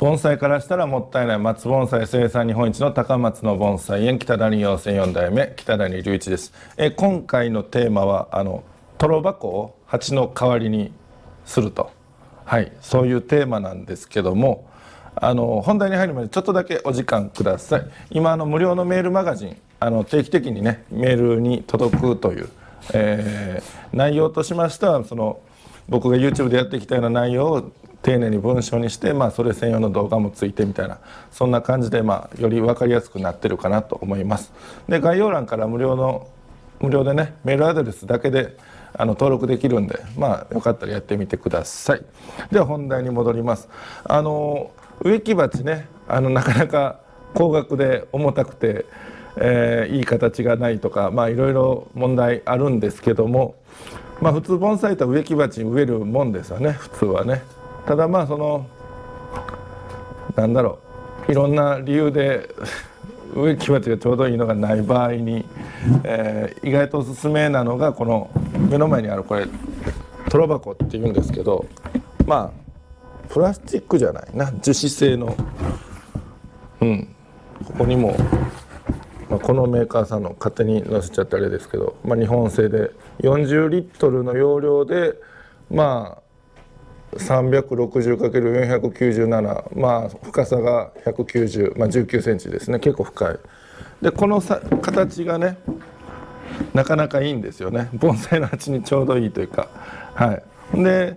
盆栽からしたらもったいない松盆栽生産日本一の高松の盆栽園北谷養成4代目北谷隆一です。今回のテーマはトロ箱を鉢の代わりにすると、そういうテーマなんですけども、本題に入るまでちょっとだけお時間ください。今無料のメールマガジン定期的にねメールに届くという、内容としましては僕が YouTube でやってきたような内容を丁寧に文章にして、それ専用の動画もついてみたいな、そんな感じで、より分かりやすくなってるかなと思います。で概要欄から無料でねメールアドレスだけで登録できるんで、よかったらやってみてください。では本題に戻ります。植木鉢ねなかなか高額で重たくて、いい形がないとか、いろいろ問題あるんですけども、普通盆栽と植木鉢に植えるもんですよね、普通はね。ただいろんな理由で植木鉢がちょうどいいのがない場合に、意外とおすすめなのがこの目の前にあるこれトロ箱っていうんですけど、プラスチックじゃないな、樹脂製の、ここにも、このメーカーさんの勝手に載せちゃってあれですけど、日本製で40リットルの容量で360×497、深さが190、19センチですね。結構深い。でこの形がねなかなかいいんですよね。盆栽の鉢にちょうどいいというか、で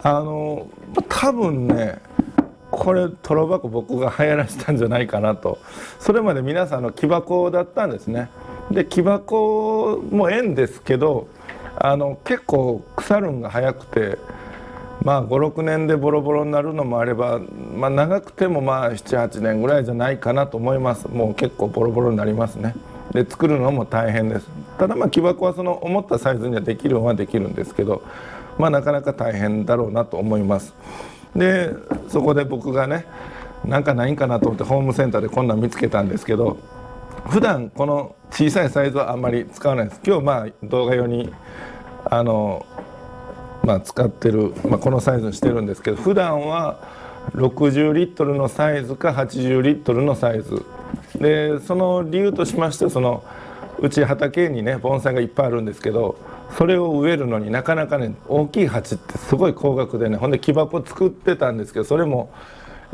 多分ねこれトロ箱僕が流行らせたんじゃないかなと。それまで皆さん木箱だったんですね。で木箱も縁ですけど結構腐るんが早くて、56年でボロボロになるのもあれば、長くても78年ぐらいじゃないかなと思います。もう結構ボロボロになりますね。で作るのも大変です。ただ木箱は思ったサイズにはできるのはできるんですけど、なかなか大変だろうなと思います。でそこで僕がねなんかないんかなと思ってホームセンターでこんなん見つけたんですけど、普段この小さいサイズはあんまり使わないです。今日動画用に使ってる、このサイズにしてるんですけど、普段は60リットルのサイズか80リットルのサイズで、その理由としましてはうち畑にね盆栽がいっぱいあるんですけど、それを植えるのになかなかね大きい鉢ってすごい高額でね、ほんで木箱作ってたんですけど、それも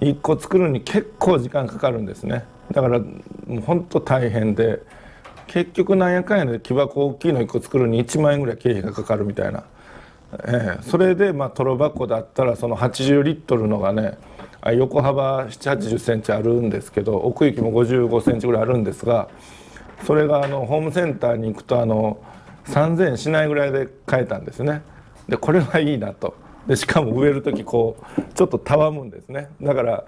1個作るのに結構時間かかるんですね。だからもうほんと大変で、結局なんやかんやで木箱大きいの1個作るのに1万円ぐらい経費がかかるみたいな。それでトロ箱だったら80リットルのがね横幅780センチあるんですけど、奥行きも55センチぐらいあるんですが、それがホームセンターに行くと3000円しないぐらいで買えたんですね。でこれはいいなと。でしかも植える時ちょっとたわむんですね。だから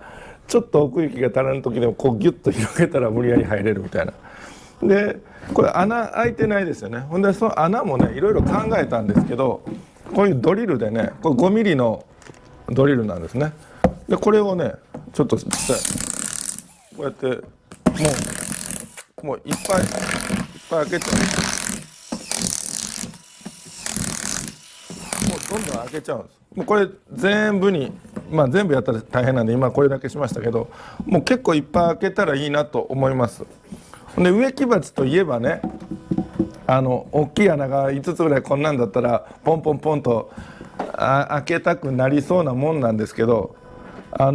ちょっと奥行きが足らん時でもギュッと広げたら無理やり入れるみたいな。でこれ穴開いてないですよね。ほんでその穴もねいろいろ考えたんですけど、こういうドリルでね、これ5ミリのドリルなんですね。でこれをねちょっと実際こうやってもういっぱい開けちゃう。もうどんどん開けちゃうんです。もうこれ全部に全部やったら大変なんで今これだけしましたけど、もう結構いっぱい開けたらいいなと思います。で植木鉢といえばね大きい穴が5つぐらいこんなんだったらポンポンポンと開けたくなりそうなもんなんですけど、あ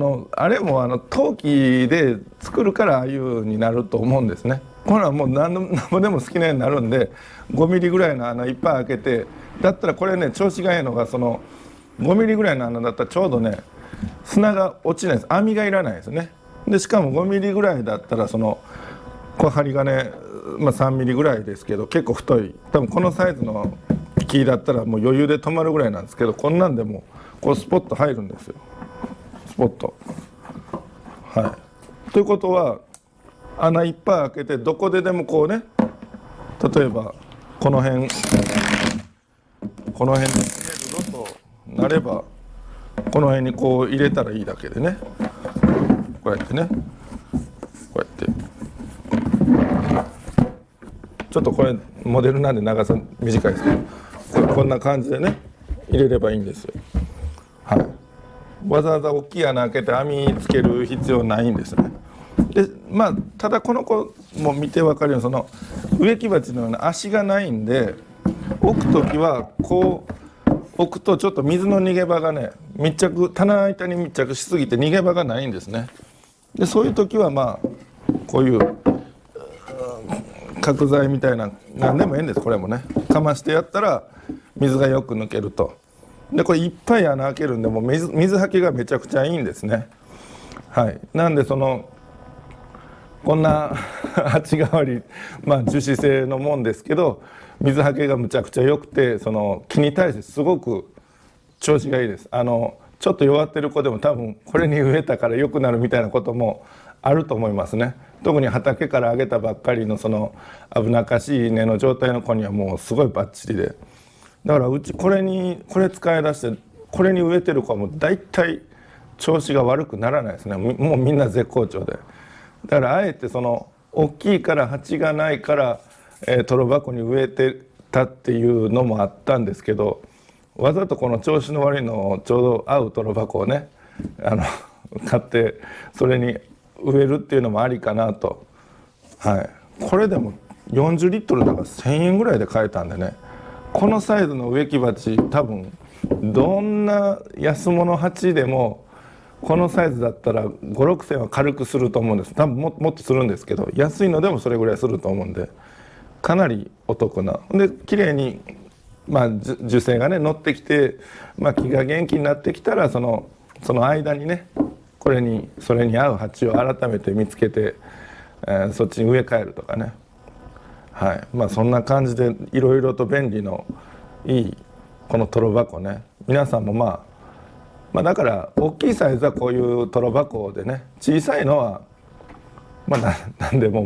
れも陶器で作るからああいう風になると思うんですね。これはもう何もでも好きなようになるんで、5ミリぐらいの穴いっぱい開けて、だったらこれね調子がいいのが5ミリぐらいの穴だったらちょうどね砂が落ちないです。網がいらないですね。でしかも5ミリぐらいだったらこれ針金3ミリぐらいですけど結構太い、多分このサイズの木だったらもう余裕で止まるぐらいなんですけど、こんなんでもスポッと入るんですよ。スポッと。ということは穴いっぱい開けてどこででも例えばこの辺で詰めるぞとなればこの辺に入れたらいいだけでね、こうやってねこうやってちょっとこれモデルなんで長さ短いですけどこんな感じでね入れればいいんですよ。わざわざ大きい穴開けて網つける必要ないんですね。でただこの子も見て分かるようにその植木鉢のような足がないんで、置く時はこう置くとちょっと水の逃げ場がね棚板に密着しすぎて逃げ場がないんですね。でそういう時はこういう角材みたいな何でもいいんです。これもねかましてやったら水がよく抜けると。でこれいっぱい穴開けるんでもう水はけがめちゃくちゃいいんですね。はい、なんでこんな鉢代わり樹脂製のもんですけど水はけがむちゃくちゃ良くて木に対してすごく調子がいいです。ちょっと弱ってる子でも多分これに植えたから良くなるみたいなこともあると思いますね。特に畑からあげたばっかりの危なっかしい根の状態の子にはもうすごいバッチリで、だからうちこれ使い出してこれに植えてる子はもう大体調子が悪くならないですね。もうみんな絶好調で。だからあえて大きいから鉢がないからトロ箱に植えてたっていうのもあったんですけど、わざとこの調子の悪いのをちょうど合うトロ箱をね買ってそれに植えるっていうのもありかなと。はい、これでも40リットルだから1,000円ぐらいで買えたんでね、このサイズの植木鉢多分どんな安物鉢でもこのサイズだったら5,000-6,000は軽くすると思うんです。多分もっとするんですけど、安いのでもそれぐらいすると思うんでかなりお得な。で綺麗に樹勢がね乗ってきて、木が元気になってきたらその間にねそれに合う鉢を改めて見つけて、そっちに植え替えるとかね。はい、そんな感じでいろいろと便利のいいこのトロ箱ね、皆さんもだから大きいサイズはこういうトロ箱でね、小さいのはなんでも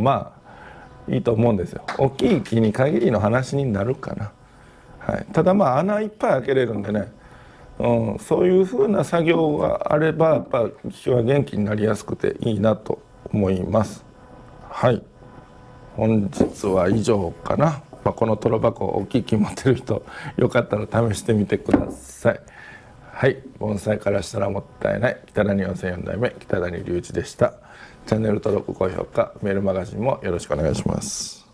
いいと思うんですよ。大きい木に限りの話になるかな。はい、ただ穴いっぱい開けれるんでね、そういうふうな作業があればやっぱ木は元気になりやすくていいなと思います。はい、本日は以上かな。このトロ箱大きい木持ってる人よかったら試してみてください。はい、盆栽からしたらもったいない北谷温泉4代目北谷隆一でした。チャンネル登録高評価メールマガジンもよろしくお願いします。